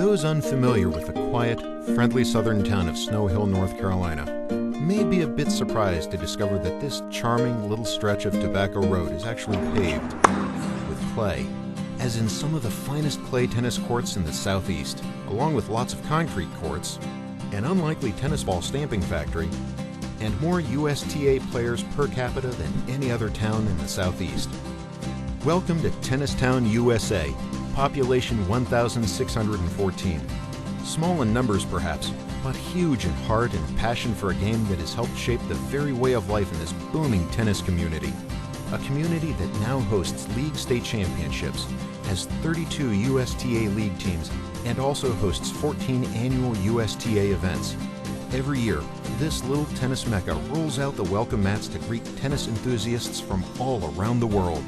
Those unfamiliar with the quiet, friendly southern town of Snow Hill, North Carolina, may be a bit surprised to discover that this charming little stretch of Tobacco Road is actually paved with clay, as in some of the finest clay tennis courts in the southeast, along with lots of concrete courts, an unlikely tennis ball stamping factory, and more USTA players per capita than any other town in the southeast. Welcome to Tennis Town, USA, population 1,614. Small in numbers perhaps, but huge in heart and passion for a game that has helped shape the very way of life in this booming tennis community. A community that now hosts league state championships, has 32 USTA league teams, and also hosts 14 annual USTA events. Every year, this little tennis mecca rolls out the welcome mats to greet tennis enthusiasts from all around the world.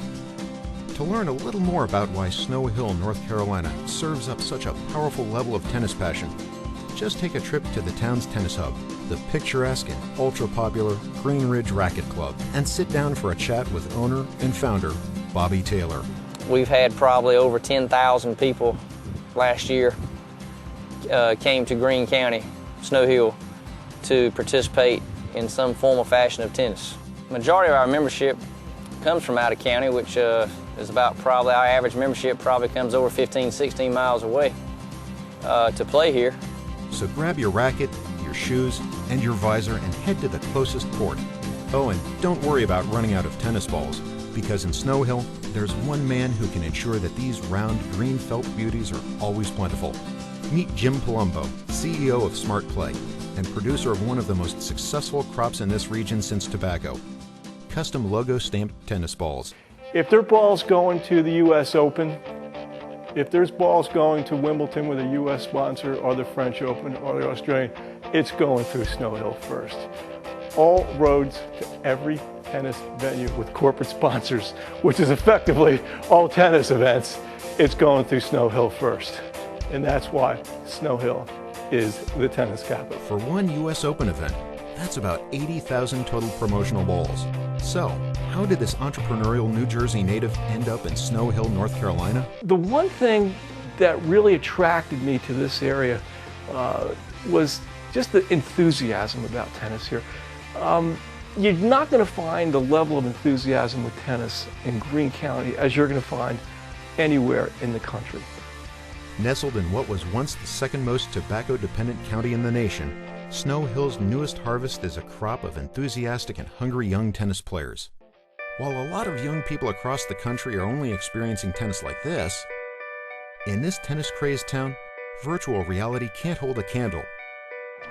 To learn a little more about why Snow Hill, North Carolina serves up such a powerful level of tennis passion, just take a trip to the town's tennis hub, the picturesque and ultra-popular Green Ridge Racket Club, and sit down for a chat with owner and founder, Bobby Taylor. We've had probably over 10,000 people last year came to Greene County, Snow Hill, to participate in some form or fashion of tennis. Majority of our membership comes from out of county, which is about probably our average membership probably comes over 15, 16 miles away to play here. So grab your racket, your shoes, and your visor and head to the closest court. Oh, and don't worry about running out of tennis balls, because in Snow Hill, there's one man who can ensure that these round green felt beauties are always plentiful. Meet Jim Palumbo, CEO of Smart Play, and producer of one of the most successful crops in this region since tobacco, custom logo stamped tennis balls. If there are balls going to the US Open, if there's balls going to Wimbledon with a US sponsor, or the French Open, or the Australian, it's going through Snow Hill first. All roads to every tennis venue with corporate sponsors, which is effectively all tennis events, it's going through Snow Hill first. And that's why Snow Hill is the tennis capital. For one US Open event, that's about 80,000 total promotional balls. So, how did this entrepreneurial New Jersey native end up in Snow Hill, North Carolina? The one thing that really attracted me to this area was just the enthusiasm about tennis here. You're not going to find the level of enthusiasm with tennis in Greene County as you're going to find anywhere in the country. Nestled in what was once the second most tobacco-dependent county in the nation, Snow Hill's newest harvest is a crop of enthusiastic and hungry young tennis players. While a lot of young people across the country are only experiencing tennis like this, in this tennis-crazed town, virtual reality can't hold a candle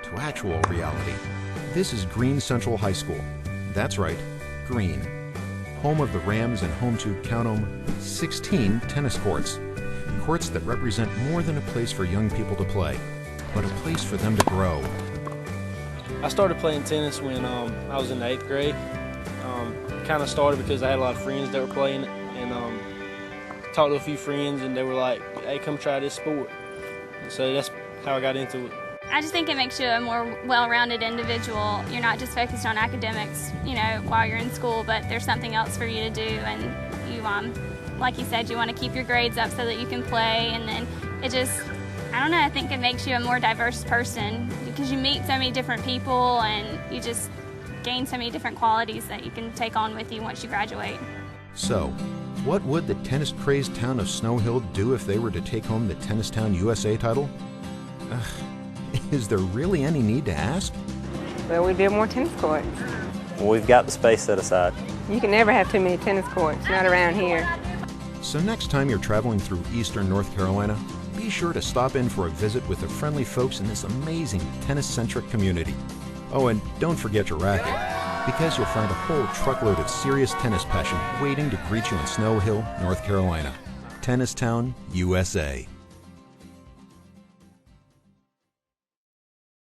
to actual reality. This is Greene Central High School. That's right, Greene. Home of the Rams and home to, count 'em, 16 tennis courts. Courts that represent more than a place for young people to play, but a place for them to grow. I started playing tennis when I was in the 8th grade. Kind of started because I had a lot of friends that were playing it, and talked to a few friends, and they were like, hey, come try this sport. And so that's how I got into it. I just think it makes you a more well-rounded individual. You're not just focused on academics, you know, while you're in school, but there's something else for you to do, and you, like you said, you want to keep your grades up so that you can play, and then it just, I don't know, I think it makes you a more diverse person because you meet so many different people and you just gain so many different qualities that you can take on with you once you graduate. So, what would the tennis-crazed town of Snow Hill do if they were to take home the Tennis Town USA title? Is there really any need to ask? Well, we build more tennis courts. Well, we've got the space set aside. You can never have too many tennis courts, not around here. So next time you're traveling through eastern North Carolina, be sure to stop in for a visit with the friendly folks in this amazing tennis-centric community. Oh, and don't forget your racket, because you'll find a whole truckload of serious tennis passion waiting to greet you in Snow Hill, North Carolina. Tennis Town, USA.